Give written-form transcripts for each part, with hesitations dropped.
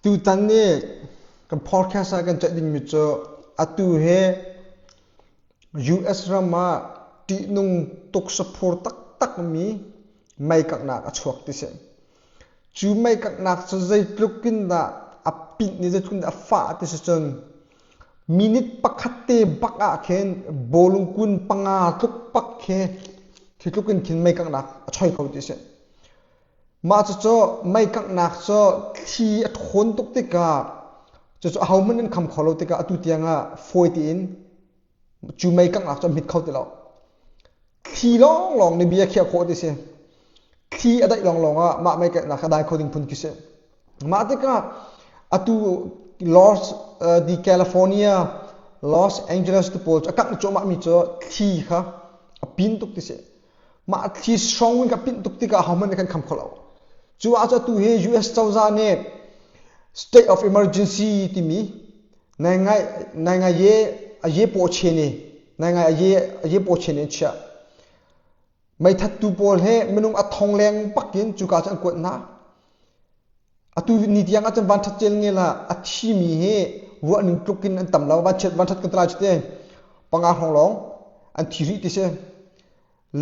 tu tan ni kan podcast kan jadi mico atu he US rama tihnung tuksapur tak mi meikanghnak a chuak ti se chu meikanghnak so zai tlukin da apin ni zai tlukin da fa ti se chon minute pakhatte baka khen bolung kun panga tluk pak khe thitlukin khin meikanghnak a choi khau ti se ma cho meikanghnak cho thi a thon tuk ti ka cho hauman in kham kholo ti ka atu tianga 14 chu meikanghnak cho mit khau ti lo thi long ni bia khia kho ti se thi adai long ma meikanghnak adai khoding phun ki se ma ti ka atu di California Los Angeles to Pol akak cho ma mi cho thi kha apin tuk ti se ma thi strong win ka pin tuk ti ka hauman kan kham kholo chu a cho tu he US chawza ne state of emergency ti mi nai ye po che ne nai ye po che ne cha mai that tu pol he menung a thong leng pakin chu ka chan ko na atu ni tiang a chan van that chel nge la a thi mi he ru an klukin an tam law van that kan tra chte panga hong long an thiri ti se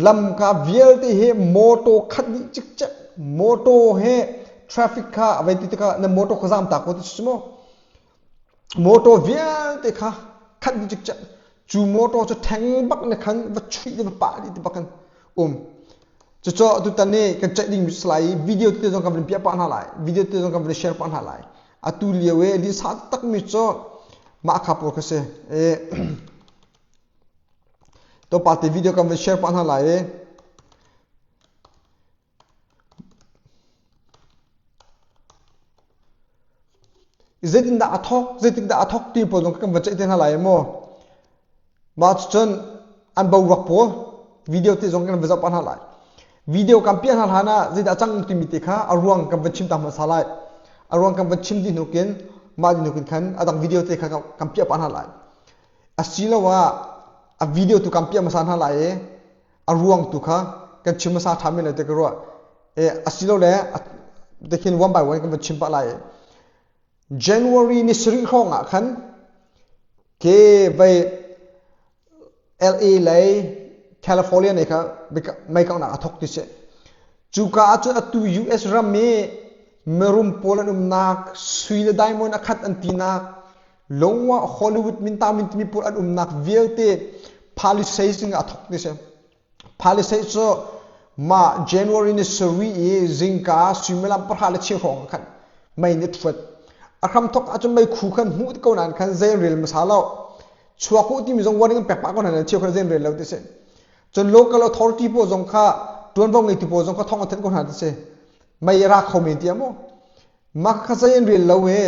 lam ka vial te he moto khat ni chik chak moto he traffic ka avai ti ka na moto khazam ta ko ti chmo moto vial te kha khat ni chik chak chu moto cho thang bak na khan va chui de pa di ti bakan cho tu tan ne kan chai ding slide video te jong kam pia pa na lai video te jong kam share pa na lai atu liewe di sa tak mi cho ma kha por ka se to pa te video kam share pa na lai zetin da athok ti po jong kam chai te na lai mo ma chon an bau rak po video te jong kan pa na lai video kampian hal hana zida chang ti miti kha arwang kam chim tam salai arwang kam chim di nukin ma di nukin khan adang video te kha kampia pan halai asila wa a video tu kampia masan halai arwang tu kha kan chim sa thamin te ko asilo le dekhin one by one kam chim pa lai January ni sri khonga khan ke vai LA lai California ne kha meikanghnak athok ti se chuka chu atu US ram me merum polan nak suile diamond akhat antina longwa Hollywood minta mi pol an nak velte palisades nga athok ti se palisades so ma January ni sri e zinka simela parhala chi khong khan mai net fat akham thok achu mai khu khan hu ko nan khan zain rel masala chuak ko ti mi jong warning pe pa ko nan chi khan zain rel lo ti se chon local authority po jong kha tuan vong ngai ti po jong kha thong athen ko na se mai ra khomi ti amo ma kha sayen ri lo he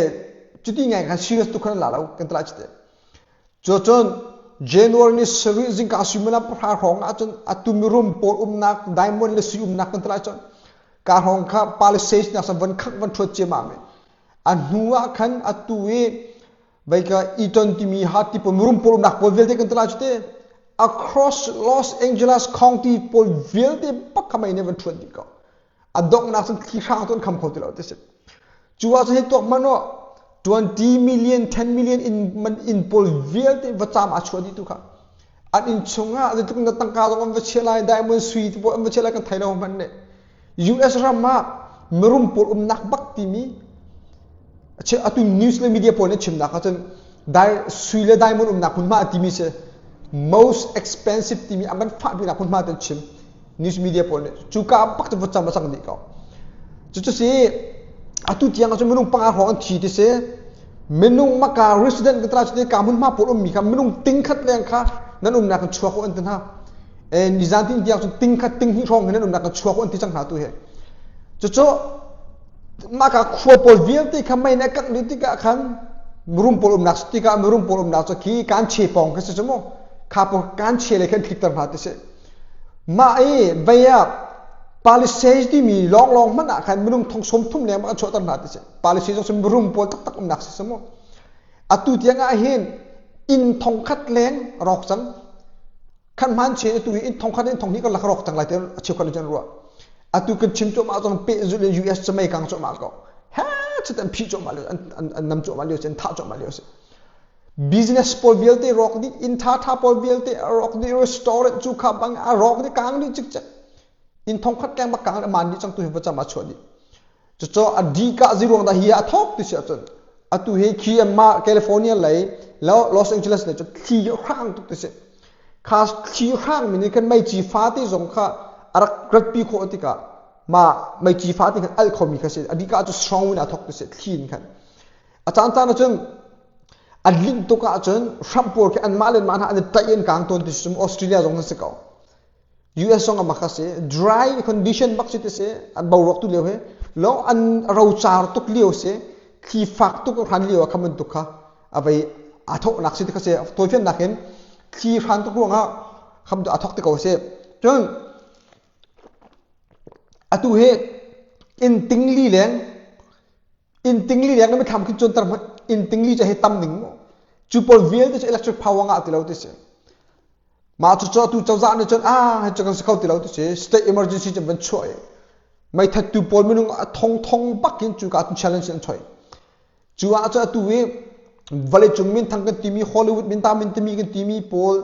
chuti ngai kha serious tu khan la lo kan tra chite chon January ni seri jing ka simela pra hong a chon atumirum por nak diamond le sium nak kan tra chon ka hong kha palisades na sa van khak van thot che ma me an huwa khan atuwe bai ka iton ti mi hat ti po murum por nak po vel te kan tra chite across Los Angeles County pol vilte pakhamai never twenty ko adong na sun khi khang ton kham khotil out se chuwa se to mano 20 million 10 million in pol vilte vacham achodi tu kha an in chunga de tuk na tangka dong va chelai diamond suite po am chelai kan thailo man ne US rama merum pol nak bak ti mi che atu news le media po ne chimna kha chen dai suile diamond nak kun ma ti mi se most expensive timi aman fa bi na kun ma tan chim news media pon chuka pak tu cham sang ni ka chu si atu tiang chu menung panga ho an thi ti se menung maka resident ka tra chu ka mun ma pol mi ka menung ting khat leng kha nan na kan chua ko an tan ha ni zan tin tiang chu ting khat ting hi rong nan na kan chua ko an ti chang ha tu he chu maka khua pol vial ti kha mai na kak ni ti ka khan murum pol nak ti ka murum pol nak chu ki kan che pong ka se mo kapo kan chele kan kitar hati se ma baya palisades di mi long mana kan menung thong som thum le ma chotan hati se palisades som room pol tak nak se samo atu tiang a hen in thong khat leng rok sang kan man che tu in thong khat in thong ni ko lak rok tang lai te chiu kan jan ro atu kan chim cho ma jong pe zu le US chamai kang cho ma ko ha chit an phi cho ma le an nam cho ma le chen tha cho ma le se business pol vialte rock di in tha pol vialte rock di restaurant chu kha bang a rock di kang di chik chak in thong khat kang ba kang man di chang tu ba cha ma chodi cho adi ka zirong da hi a thok ti se chon atu he khi ma California lai Los Angeles le cho khi khang tu ti se khas khi khang min kan mai chi fa ti zong kha arak grat pi kho ti ka ma mai chi fa ti kan al khomi kha se adi ka chu strong na thok ti se thin khan achan chan chon adling to ka chon shampoo ke an malen man ha an tayen kang ton ti sum Australia zong se ka US song ma kha se dry condition bak ti se an bawrok tu le he lo an ro char tuk liu se khi fak tuk ran liu khaman tu kha avai athok nak se ti kha se toifen naken khi ran tuk ronga kham tu athok te ko se chon atu he in tingli leng na kham kin chon tar in tingli cha he tam ning chu pol vial te electric power nga ti lo ti se ma chu cho tu chau za ne chon he chang se khau ti lo ti se state emergency chen ban choi mai that tu pol minung thong bakin chu ka challenge an choi chu a cha tu we vale chung min thang kan timi Hollywood min ta min timi kan timi pol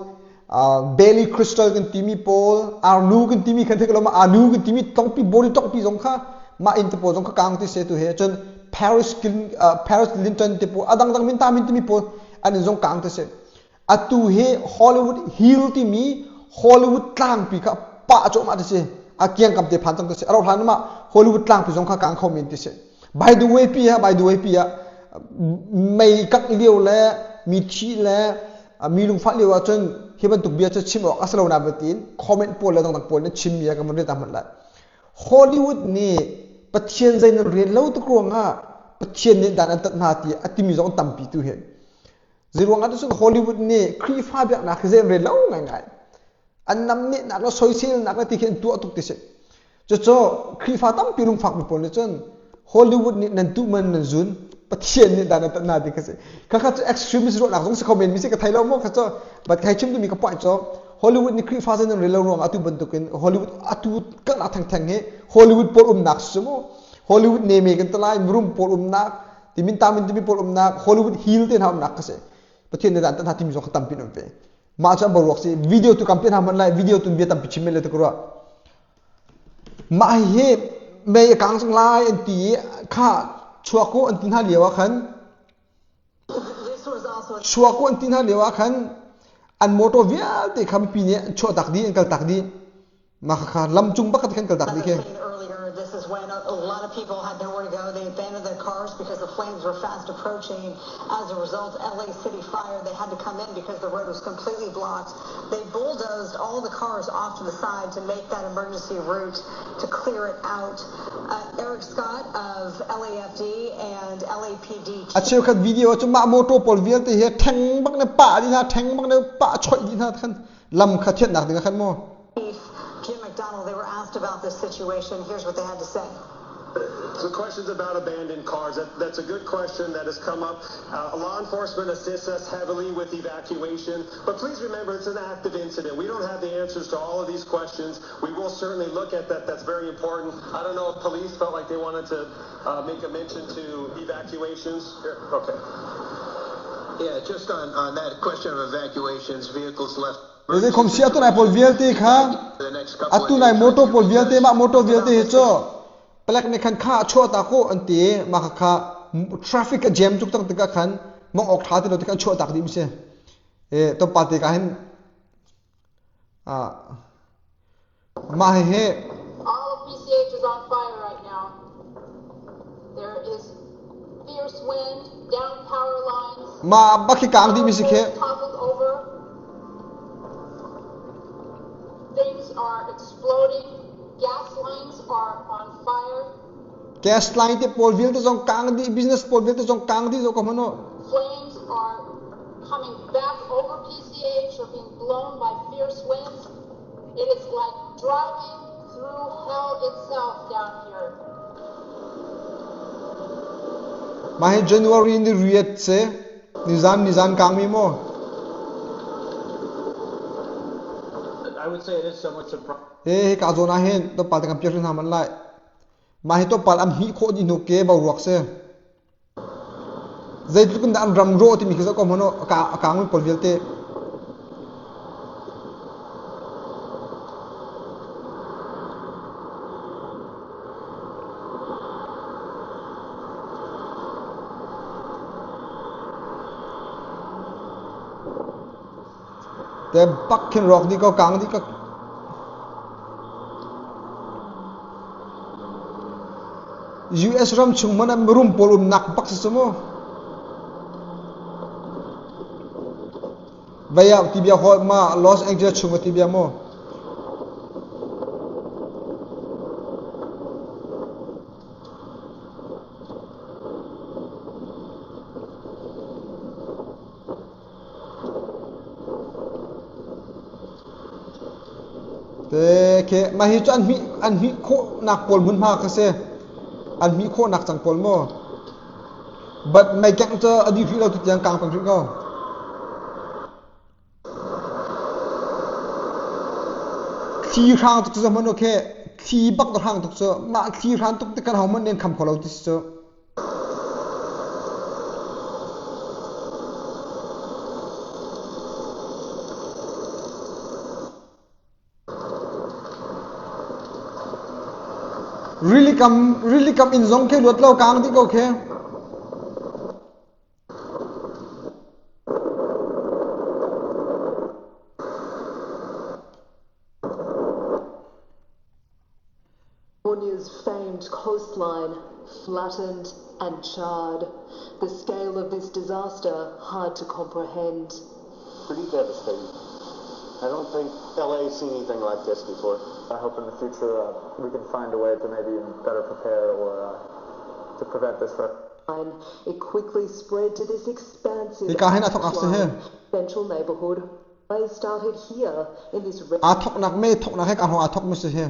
belly crystal kan timi pol arnu kan timi kan thek lo ma anu kan timi tong pi body tong pi jong kha ma in te pol jong kha kang ti se tu he chon Paris Clinton te pol adang dang min ta min timi pol an jong kang ti se atu he Hollywood hill timi Hollywood tlang pi kha pa cho ma ti se akiang kam te phan tang se aro han ma Hollywood tlang pi jong kha kang khom min ti se by the way pi mai kak liu le mi thi le mi lung fa liu a chen hiban tuk bia cha chim ok asalo na batin comment pol la dang pol ne chim ya ka man ta man la Hollywood ni pathian zain re lo tu ko nga pathian ni dan tat na ti atimi jong tam pi tu he zirwang atu sung Hollywood ni khri fa bia na khazen re lo ngai an nam ni na lo social na ka ti khen tu atuk ti se cho khri fa tam pi lung fak mi pol ne chen Hollywood ni nan tu man nan zun pathian ni dan tat na ti kha se kha extremist ro na jong se comment mi se ka thailo mo kha cho bat khai chim tu mi ka point cho Hollywood ni khri fa zen re lo rong atu ban tu ken Hollywood atu ka na thang he Hollywood por nak sumo Hollywood ne me kan talai murum por nak timin tamin timi por nak Hollywood hill ten ham nak ka se pathian ni dan tat na ti mi zo khatam pin pe ma cha bor wak se video tu campaign ham lai video tu bi tam pichim le to kro ma he me kang sang lai an ti kha chuak ko an tin ha lewa khan chuak ko an tin ha lewa khan an moto vial te kham pi ne cho tak di an kal tak di ma kha lam chung ba khat khan kal tak di ke This is when a lot of people had nowhere to go. They abandoned their cars because the flames were fast approaching. As a result, LA City Fire, they had to come in because the road was completely blocked. They bulldozed all the cars off to the side to make that emergency route to clear it out. Eric Scott of LAFD and LAPD. Achiu khat video chu ma moto pol vial te he thang bak na pa di na thang bak na pa choi di na khan lam kha thiat nak ding khan mo They were asked about this situation. Here's what they had to say. So questions about abandoned cars. That's a good question that has come up. Law enforcement assists us heavily with evacuation. But please remember, it's an active incident. We don't have the answers to all of these questions. We will certainly look at that. That's very important. I don't know if police felt like they wanted to make a mention to evacuations. Here. Okay. Yeah, just on that question of evacuations, vehicles left. Jadi komisi atu nai pol vialte kha atu nai moto pol vialte ma moto vialte he cho pelak ne khan kha cho ta ko anti ma kha traffic jam tuk tang tika khan mong ok tha ti lo ti khan cho tak di mi se to pati ka hen ma he all of PCH is on fire right now. There is fierce wind, down power lines. Ma bakhi kang di mi se ke toppled over. Things are exploding. Gas lines are on fire. gas line te pol vial te jong kang di business pol vial te jong kang di jo ko mano Flames are coming back over PCH or being blown by fierce winds. It is like driving through hell itself down here. ma he January ni riet se nizam kang mi mo I would say it is somewhat surprising. he ka zo na hen to pal ta kam pyer na man lai ma he to pal am hi kho di no ke ba ruak se zai tu kun dan ram ro ti mi khizo ko mono ka ngul pol velte te bakkin rock di ko kang di ka US ram chung mana rum polum nak bak sumo vaya tibia ho ma Los Angeles chung tibia mo te ke ma hi chu an mi kho nak pol mun ma ka se an mi kho nak chang pol mo but mai kang cha adi fi lo tu tiang kang pang ko thi rang tu cha mono ke thi bak do rang tu cha ma thi rang tu te kan ha mon nen kham kholo ti cha really come in zong ke lot lo kang di ko ke California's famed coastline flattened and charred. The scale of this disaster hard to comprehend. Pretty devastating. I don't think LA's seen anything like this before. I hope in the future we can find a way to maybe better prepare or to prevent this from. It quickly spread to this expansive central neighborhood. They started here in this. Athok nak me thok nak he kan ho athok mu se he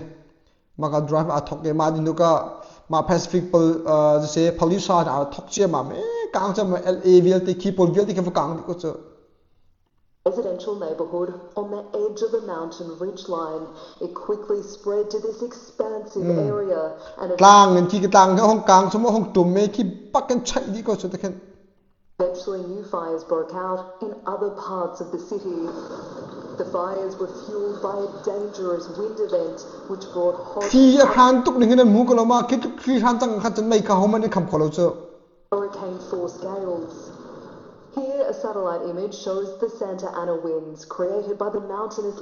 maka drive athok ke ma din ka ma Pacific pol se pollution athok che ma me kang cha ma LA vil te ki pol vil te ke kang ko cho residential neighborhood on the edge of a mountain ridgeline. It quickly spread to this expansive area and eventually new fires broke out in other parts of the city. The fires were fueled by a dangerous wind event which brought hurricane force gales. Here, a satellite image shows the Santa Ana winds created by the mountainous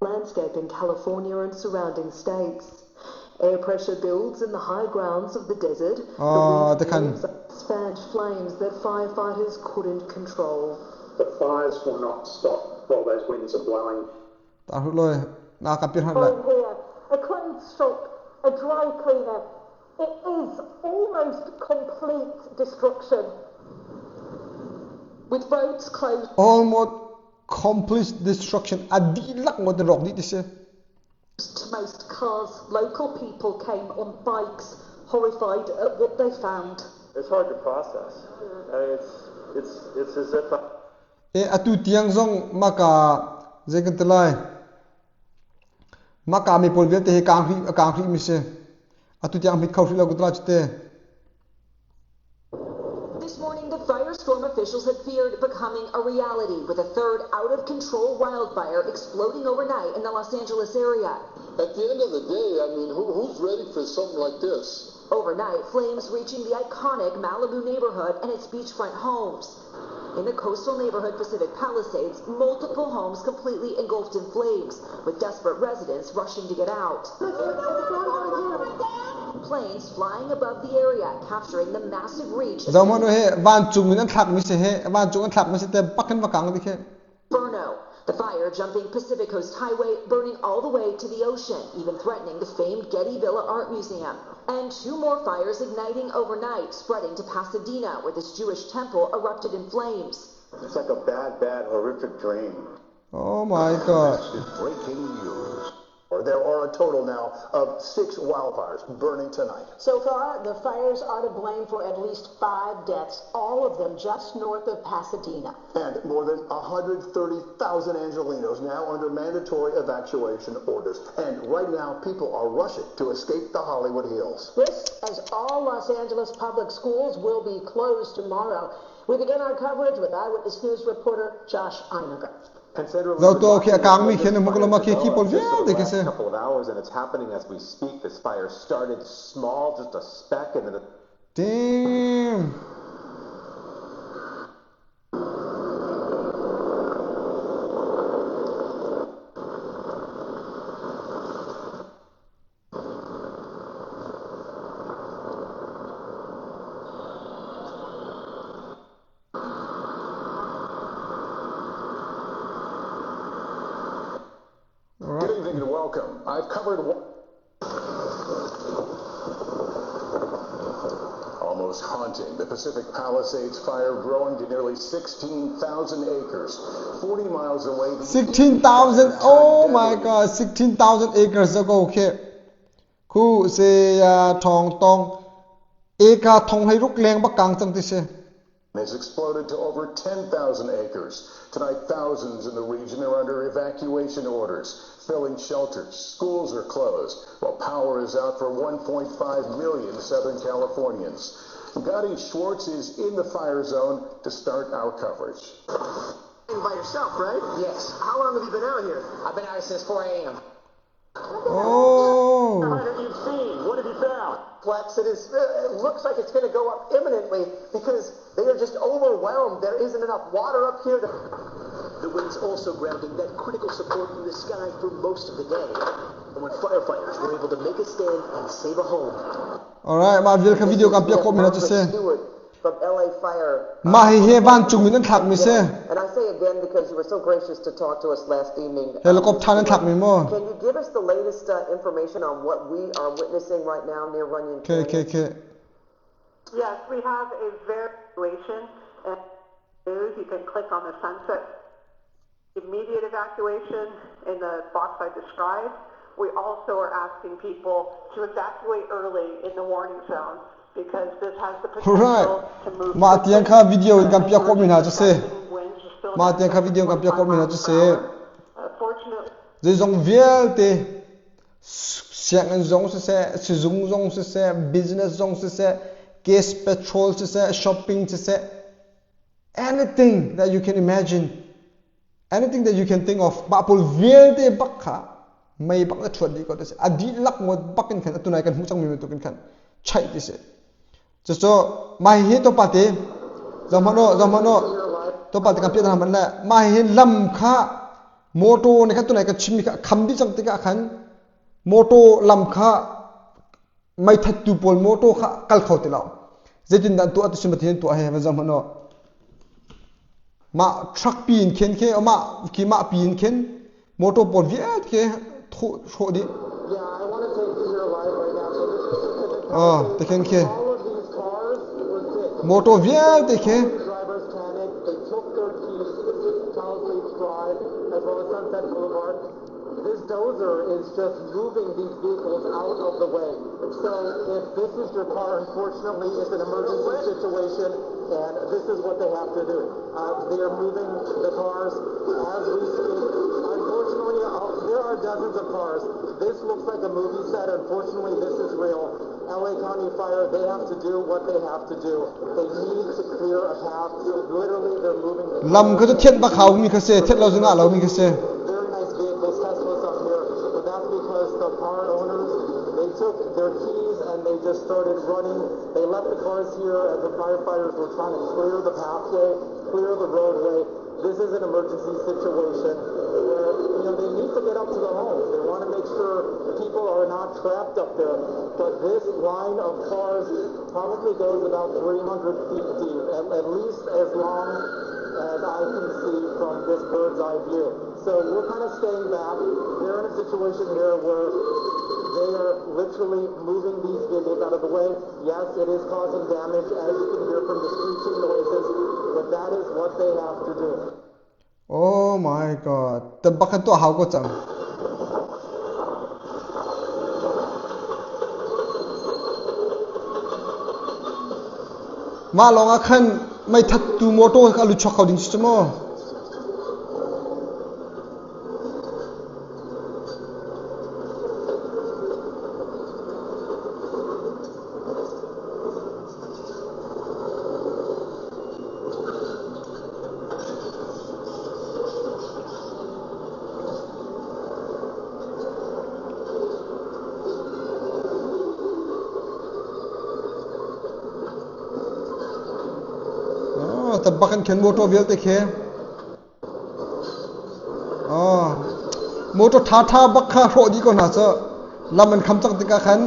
landscape in California and surrounding states. Air pressure builds in the high grounds of the desert. The winds fanned flames that firefighters couldn't control. The fires will not stop while those winds are blowing. A clothes shop, a dry cleaner. It is almost complete destruction. With roads closed. Almost complete destruction. Most cars, local people came on bikes, horrified at what they found. It's hard to process. It's as if. Atu tiang zong maka zekentelai. Maka mi polvel te kang ri mi se atu tiang mit khawri la gudra chte. This morning the firestorm officials had feared becoming a reality with a third out of control wildfire exploding overnight in the Los Angeles area. At the end of the day, I mean, who's ready for something like this? Overnight, flames reaching the iconic Malibu neighborhood and its beachfront homes. In the coastal neighborhood Pacific Palisades, multiple homes completely engulfed in flames, with desperate residents rushing to get out. Planes flying above the area, capturing the massive reach. Inferno, the fire jumping Pacific Coast Highway, burning all the way to the ocean, even threatening the famed Getty Villa Art Museum. And 2 more fires igniting overnight, spreading to Pasadena, where this Jewish temple erupted in flames. It's like a bad, horrific dream. Oh my God. Breaking news. Or There are a total now of 6 wildfires burning tonight. So far, the fires are to blame for at least 5 deaths, all of them just north of Pasadena. And more than 130,000 Angelenos now under mandatory evacuation orders. And right now, people are rushing to escape the Hollywood Hills. This, as all Los Angeles public schools will be closed tomorrow. We begin our coverage with Eyewitness News reporter Josh Einiger. Zato okay akang mi khen mo kolama ke ki pol via de ke se. Couple of hours and it's happening as we speak. This fire started small, just a speck, and then it... Damn. Good evening and welcome. I've covered almost haunting the Pacific Palisades fire growing to nearly 16,000 acres, 40 miles away. 16,000. Oh my God, 16,000 acres ago. Okay. Ku se thong tong eka thong hai ruk leng ba kang chang ti se. Has exploded to over 10,000 acres. Tonight, thousands in the region are under evacuation orders, filling shelters. Schools are closed, while power is out for 1.5 million Southern Californians. Gotti Schwartz is in the fire zone to start our coverage. By yourself, right? Yes. How long have you been out here? I've been out since 4 a.m. Oh. What have you seen? What have you found? Flex, it looks like it's going to go up imminently because they are just overwhelmed. There isn't enough water up here. The winds also grounding that critical support from the sky for most of the day. And when firefighters were able to make a stand and save a home. Alright, ma vil ka video ka pia ko mina to se. From LA Fire. Ma hi he ban chung min thak mi se. And I say again because you were so gracious to talk to us last evening. Helicopter nan thak mi mo. Can you give us the latest information on what we are witnessing right now near Runyon Canyon? Okay. Yes, we have a evacuation and news. You can click on the sunset. Immediate evacuation in the box I described. We also are asking people to evacuate early in the warning zone because this has the potential to move. Ma tiang kha video in kam pia ko min ha to se. Ma tiang kha video kam pia ko min ha to se. Fortunately, Zai zong viel te siang zong se zung zong se business zong se gas petrol se shopping se anything that you can imagine, anything that you can think of. Ba pol viel te bakha mai bak na thod di ko to se adi lak mod bakin khan atunai kan hu chang mi to kan chai ti se. So mai he to pate zamano to pate kan pia man la mai he lam kha moto ne kha tunai ka chimi kha khambi chang te ka khan moto lam kha mai that tu pol moto kha kal khau te law zetin dan tu atu simatin tu a he zamano ma truck pin khen ke ma ki ma pin khen moto pol viet ke tho di. Yeah, I want to take you here live right now. So this is Te khen ke all of these cars were sick. moto viet te ke Drivers panicked. They took their keys to Palisades Drive as well as Sunset Boulevard. This dozer is just moving these vehicles out of the way. So if this is your car, unfortunately, it's an emergency situation, and this is what they have to do. They are moving the cars as we speak. Unfortunately, there are dozens of cars. This looks like a movie set. Unfortunately, this is real. LA County Fire, they have to do what they have to do. They need to clear a path. So literally, they're moving the lam kha to thet ba khaw mi kha se thet lo zinga lo mi kha se. very nice vehicles, Teslas up here, but that's because the car owners, they took their keys and they just started running. They left the cars here as the firefighters were trying to clear the pathway, clear the roadway. This is an emergency situation where, they need to get up to the homes. They want to make sure people are not trapped up there. But this line of cars probably goes about 300 feet deep, at least as long as I can see from this bird's eye view. So we're kind of staying back. They're in a situation here where they are literally moving these vehicles out of the way. Yes, it is causing damage, as you can hear from the screeching noises, but that is what they have to do. Oh my God, the bakan to how go chang. มาลองคันไม่ทัดตูโมโต้ก็ลุชเขาดิ้งชิมอแต่บักันเข็นโมโต้เวลต์เคอ๋อโมโต้ท่าบักข้าโรดีก็น่าจะลำมันคำจังติกาขัน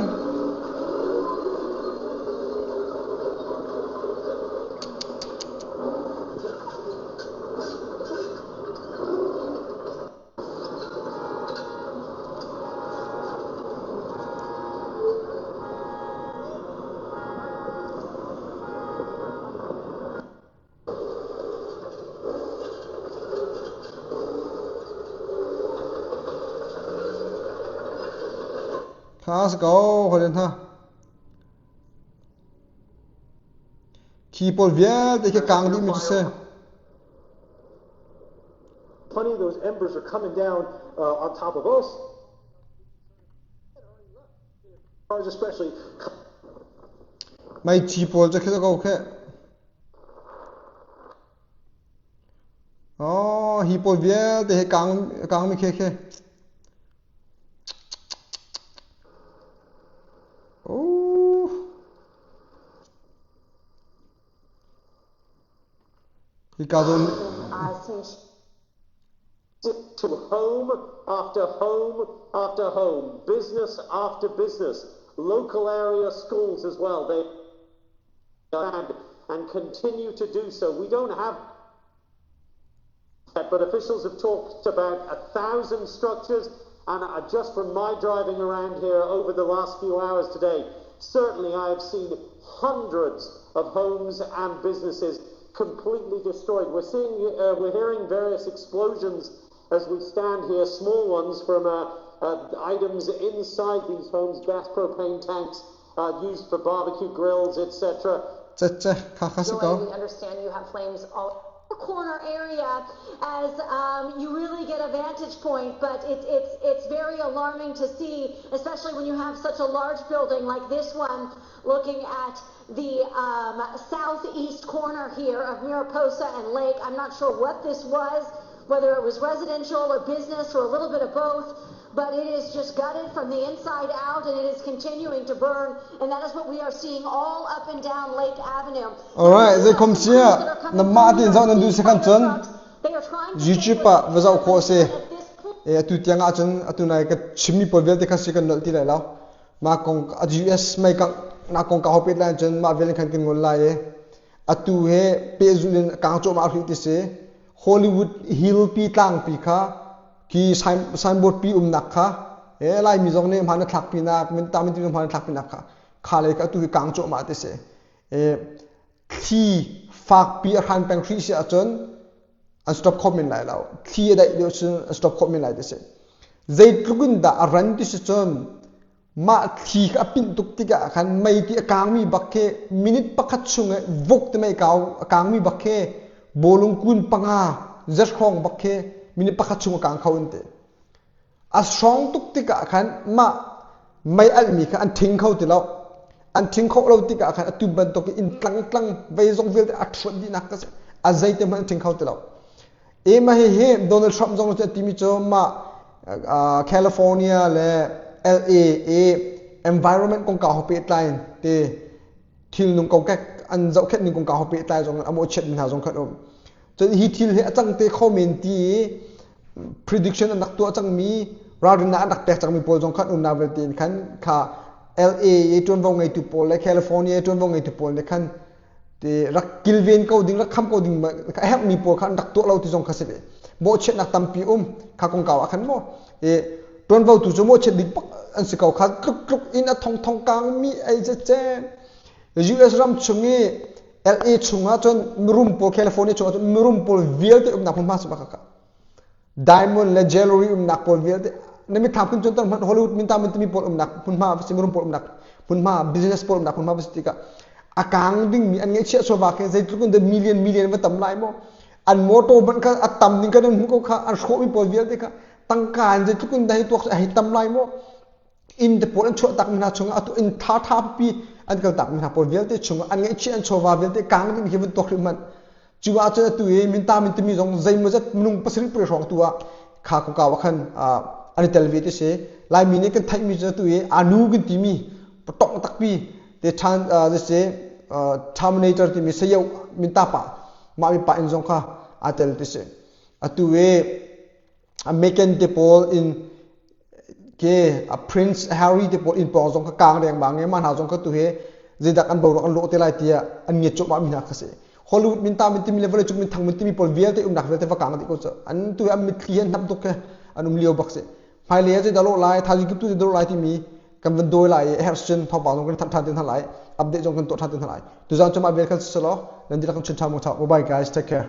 ข้าสกาวคนเดินท่าขี่ปอลเวลต์ที่กลางดีมิดเซ่ Plenty of those embers are coming down on top of us. Cars especially. ไม่ขี่ปอลจะแค่ก็โอเคอ๋อฮีปอลเวลต์ที่กลางมีแค่โอ้ที่กาโดนTo home after home after home, business after business, local area schools as well. They and continue to do so. We don't have that, but officials have talked about 1,000 structures. And just from my driving around here over the last few hours today, certainly I have seen hundreds of homes and businesses completely destroyed. We're hearing various explosions as we stand here, small ones from items inside these homes, gas propane tanks used for barbecue grills, etc. We understand you have flames all the corner area as you really get a vantage point, but it's very alarming to see, especially when you have such a large building like this one, looking at the southeast corner here of Mariposa and Lake. I'm not sure what this was, whether it was residential or business or a little bit of both, but it is just gutted from the inside out and it is continuing to burn, and that is what we are seeing all up and down Lake Avenue. Alright, they come here. The Martin Zan and do second turn. YouTube without course. Tu tiang achen atunai ka chimni polvel te khasi kan nalti lai lao. Ma kong US mai kang na kong ka hopet lan chen ma vel kan kin ngol lai atu he pezulin ka cho ma khiti se Hollywood Hill pi tlang pi kha ki signboard pi nak kha lai mi jong ne man thak pi nak min ta min ti man thak pi nak kha le ka tu kang cho ma te se thi fak pi khan pang thri se achon an stop comment lai lao thi dai de chun stop comment lai te se zai trugun da ran ti se chon ma thi ka pin tuk ti ka khan mai ti kang mi bakke minute pakhat chunga vok te mai kaw kang mi bakke bolung kun panga jar khong bakke minute pakhat chunga kang khawin te a strong tuk ti ka khan ma mai al mi kha an thing khaw ti law an thing khaw lo ti ka khan atu ban to ki in tlang vai zong vel te athron di nak ka a zai te man thing khaw ti law e ma he Donald Trump zong te ti mi cho ma California le LA environment kong ka hopet line te tihnung kong ka an zau khet ning kong ka hopet line zong amo chet na zong khat om chen hi thil he achang te comment ti prediction anak tu achang mi radna anak te achang mi pol zong khat um na vel tin khan kha LA ye ton vong ngai tu pol le California ye ton vong ngai tu pol le khan te rak kilven ko ding rak kham ko ding ka help mi pol khan dak to lo ti zong kha se bo chet nak tampi kha kong ka khan mo ton vau tu zomo chet dik pak an se kau kha kluk in a thong kang mi ai che US ram chungi LA chunga chon room po California chunga chon room po vial te na phun ma sa ka diamond le jewelry na po vial te nami tham kun chon tan Hollywood min ta min mi po na phun ma sim room po na phun ma business po na phun ma bistika akang ding mi an ngai chia so wa ke zai tukun the million wa tam lai mo an moto ban ka atam ding ka ding ko kha an sho mi pol vial te kha tang kan zai tukun dai to ai tam lai mo in the pol an chho tak na chunga atu in tha pi an kal tak na pol vial te chunga an ngai chia an cho wa vial te kang ding hi van to man chuwa cha tu e min ta min timi jong zai mo zat nung pasri pre rong tuwa kha ko ka wa khan ani telvi te se lai mi ne kan thai mi cha tu e anu gin ti mi tok tak pi te chan se terminator ti mi se yo min ta pa ma mi pa in jong kha atel te se atu e a maken te pol in ke a prince harry te pol in po jong kha kang reng bang e man ha jong kha tu he zidak an bo an lo te lai tia an nge chok ma mi na kha se Hollywood min ta min timi level chuk min thang min timi pol vial te nak vel te fakang ti ko cha an tu am mit client nam to ke anum lio bak se phai le je dalo lai thaji ki tu de dalo lai ti mi kam van doi lai hersen pha ba jong kan than tin halai update jong kan to than tin halai tu jan chama vel kan selo nan dira kan chen cha mo cha bye guys take care